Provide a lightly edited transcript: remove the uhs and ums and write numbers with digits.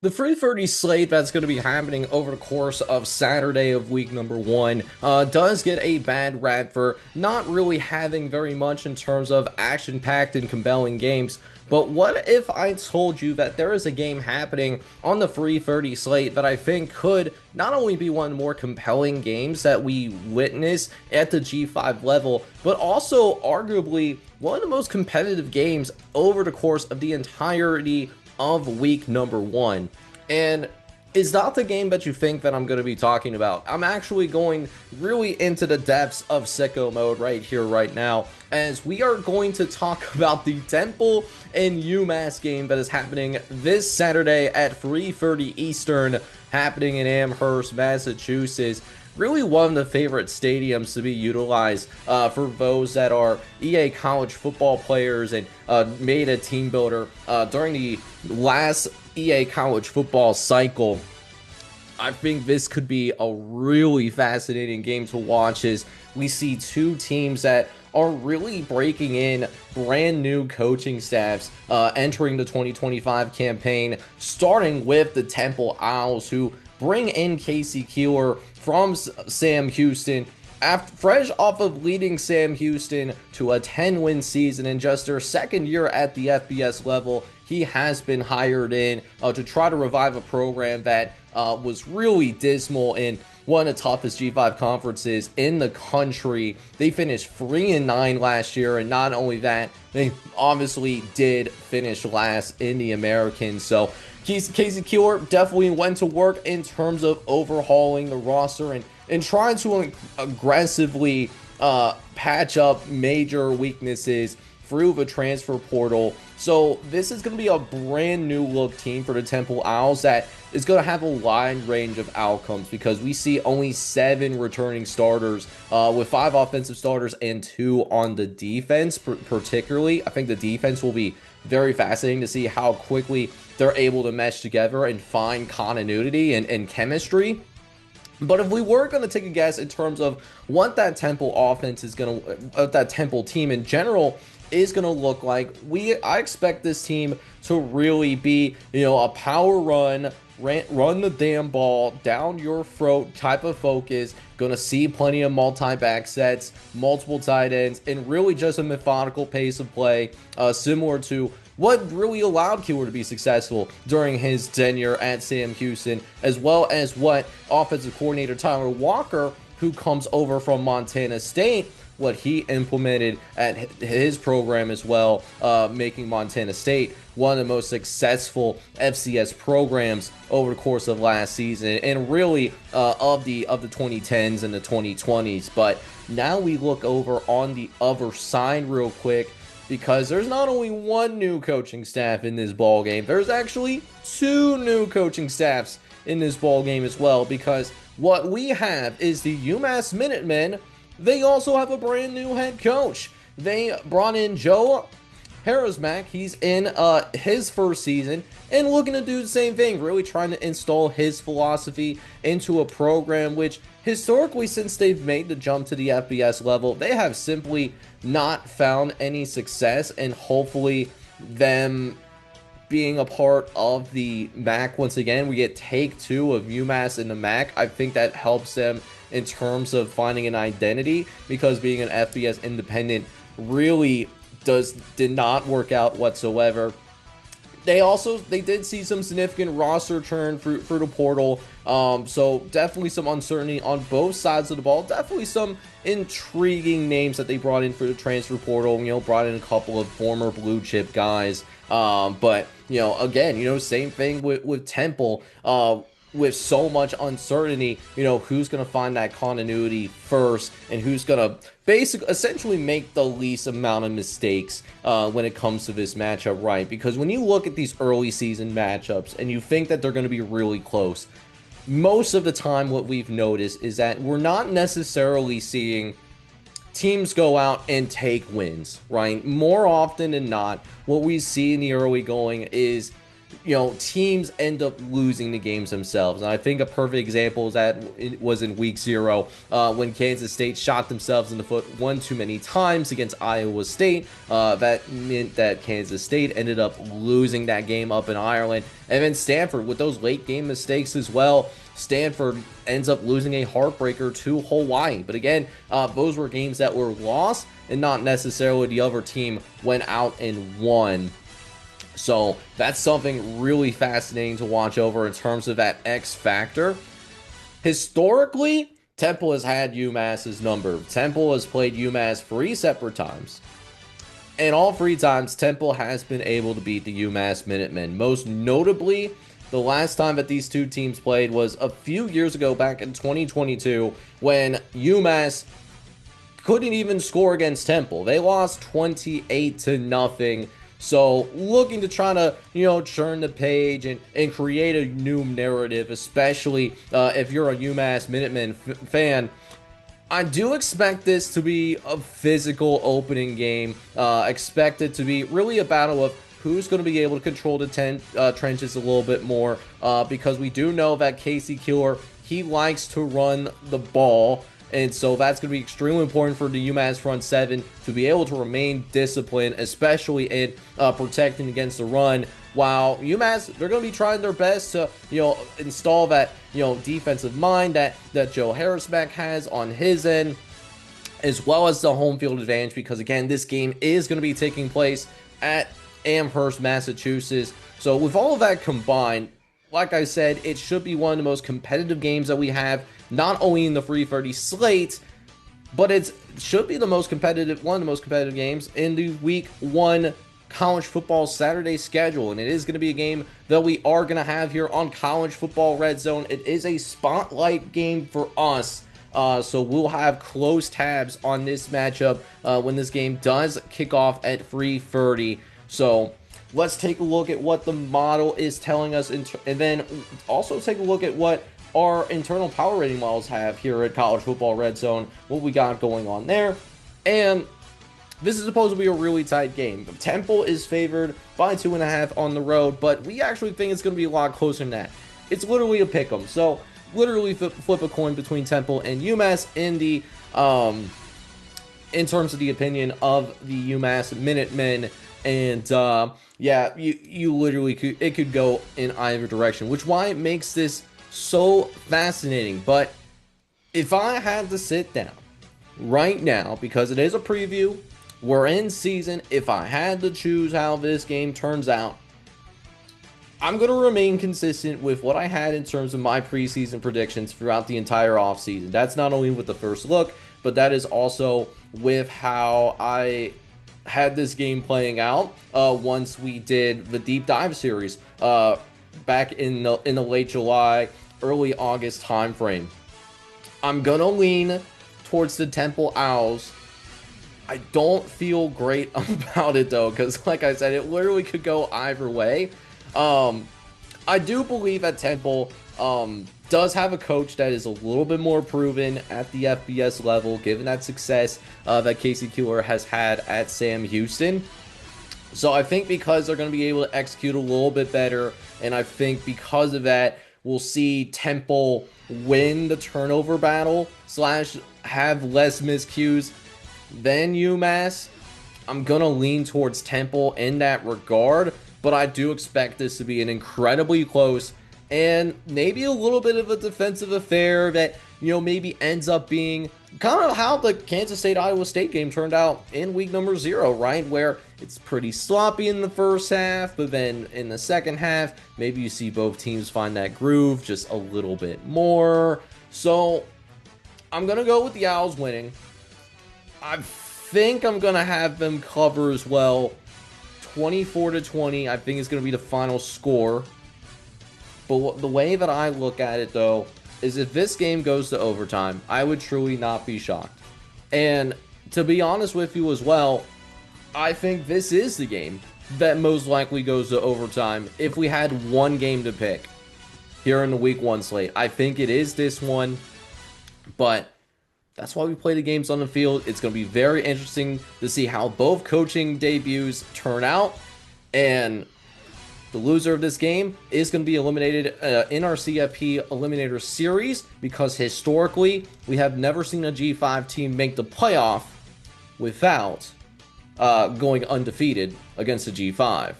The free 30 slate that's going to be happening over the course of Saturday of week number one does get a bad rap for not really having very much in terms of action-packed and compelling games. But what if I told you that there is a game happening on the free 30 slate that I think could not only be one of the more compelling games that we witness at the G5 level, but also arguably one of the most competitive games over the course of the entirety of week number one. And it's not the game that you think that I'm going to be talking about. I'm actually going really into the depths of sicko mode right here, right now, as we are going to talk about the Temple and UMass game that is happening this Saturday at 3:30 Eastern, happening in Amherst, Massachusetts. Really one of the favorite stadiums to be utilized for those that are EA college football players and made a team builder during the last EA college football cycle. I think this could be a really fascinating game to watch as we see two teams that are really breaking in brand new coaching staffs entering the 2025 campaign, starting with the Temple Owls, who bring in Casey Keeler from Sam Houston. After, fresh off of leading Sam Houston to a 10-win season in just their second year at the FBS level, he has been hired in to try to revive a program that was really dismal in one of the toughest G5 conferences in the country. They finished 3-9 last year, and not only that, they obviously did finish last in the American. So Casey Keeler definitely went to work in terms of overhauling the roster and trying to aggressively patch up major weaknesses through the transfer portal. So this is going to be a brand new look team for the Temple Owls that is going to have a wide range of outcomes, because we see only 7 returning starters with 5 offensive starters and 2 on the defense. Particularly, I think the defense will be very fascinating to see how quickly they're able to mesh together and find continuity and chemistry. But if we were going to take a guess in terms of what that Temple offense is going to, that Temple team in general is going to look like, I expect this team to really be, a power run, run the damn ball down your throat type of focus. Going to see plenty of multi-back sets, multiple tight ends, and really just a methodical pace of play, similar to what really allowed Keeler to be successful during his tenure at Sam Houston, as well as what offensive coordinator Tyler Walker, who comes over from Montana State, what he implemented at his program as well, making Montana State one of the most successful FCS programs over the course of last season, and really of the 2010s and the 2020s. But now we look over on the other side real quick, because there's not only one new coaching staff in this ball game, there's actually 2 new coaching staffs in this ball game as well, because what we have is the UMass Minutemen. They also have a brand new head coach. They brought in Joe Harrismack. He's in his first season and looking to do the same thing, really trying to install his philosophy into a program which historically, since they've made the jump to the FBS level, they have simply not found any success. And hopefully them being a part of the MAC once again, we get take 2 of UMass in the MAC. I think that helps them in terms of finding an identity, because being an FBS independent really did not work out whatsoever. They did see some significant roster churn through the portal. So definitely some uncertainty on both sides of the ball. Definitely some intriguing names that they brought in for the transfer portal. Brought in a couple of former blue chip guys. But again, same thing with Temple. With so much uncertainty, who's going to find that continuity first, and who's going to essentially make the least amount of mistakes when it comes to this matchup, right? Because when you look at these early season matchups and you think that they're going to be really close, most of the time what we've noticed is that we're not necessarily seeing teams go out and take wins, right? More often than not, what we see in the early going is teams end up losing the games themselves. And I think a perfect example is that it was in week 0 when Kansas State shot themselves in the foot one too many times against Iowa State. That meant that Kansas State ended up losing that game up in Ireland. And then Stanford with those late game mistakes as well. Stanford ends up losing a heartbreaker to Hawaii. But again, those were games that were lost and not necessarily the other team went out and won. So that's something really fascinating to watch over in terms of that X factor. Historically, Temple has had UMass's number. Temple has played UMass 3 separate times. And all 3 times, Temple has been able to beat the UMass Minutemen. Most notably, the last time that these two teams played was a few years ago, back in 2022, when UMass couldn't even score against Temple. They lost 28-0. So looking to try to, churn the page and create a new narrative, especially if you're a UMass Minutemen fan. I do expect this to be a physical opening game. Expect it to be really a battle of who's going to be able to control the trenches a little bit more, because we do know that Casey Keeler, he likes to run the ball. And so that's going to be extremely important for the UMass front 7 to be able to remain disciplined, especially in protecting against the run. While UMass, they're going to be trying their best to, install that, defensive mind that Joe Harrisbeck has on his end, as well as the home field advantage, because again, this game is going to be taking place at Amherst, Massachusetts. So with all of that combined, like I said, it should be one of the most competitive games that we have, not only in the 3:30 slate, but it should be one of the most competitive games in the week 1 college football Saturday schedule. And it is going to be a game that we are going to have here on College Football Red Zone. It is a spotlight game for us. So we'll have close tabs on this matchup when this game does kick off at 3:30. So let's take a look at what the model is telling us, and then also take a look at what our internal power rating models have here at College Football Red Zone, what we got going on there. And this is supposed to be a really tight game. Temple is favored by 2.5 on the road, but we actually think it's going to be a lot closer than that. It's literally a pick 'em. So literally flip a coin between Temple and UMass in terms of the opinion of the UMass Minutemen. And yeah, you literally could go in either direction, which why it makes this so fascinating. But if I had to sit down right now, because it is a preview, we're in season, if I had to choose how this game turns out, I'm going to remain consistent with what I had in terms of my preseason predictions throughout the entire offseason. That's not only with the first look, but that is also with how I had this game playing out once we did the deep dive series back in the late July, early August time frame. I'm gonna lean towards the Temple Owls. I don't feel great about it though, because like I said, it literally could go either way. I do believe that Temple does have a coach that is a little bit more proven at the FBS level, given that success that Casey Keeler has had at Sam Houston. So I think because they're going to be able to execute a little bit better, and I think because of that, we'll see Temple win the turnover battle / have less miscues than UMass. I'm going to lean towards Temple in that regard, but I do expect this to be an incredibly close and maybe a little bit of a defensive affair that, maybe ends up being kind of how the Kansas State-Iowa State game turned out in week number 0, right? Where it's pretty sloppy in the first half, but then in the second half, maybe you see both teams find that groove just a little bit more. So I'm going to go with the Owls winning. I think I'm going to have them cover as well. 24-20, I think is going to be the final score. But the way that I look at it, though, is if this game goes to overtime, I would truly not be shocked. And to be honest with you as well, I think this is the game that most likely goes to overtime if we had one game to pick here in the week 1 slate. I think it is this one, but that's why we play the games on the field. It's going to be very interesting to see how both coaching debuts turn out. And The loser of this game is going to be eliminated in our CFP Eliminator Series, because historically, we have never seen a G5 team make the playoff without going undefeated against a G5.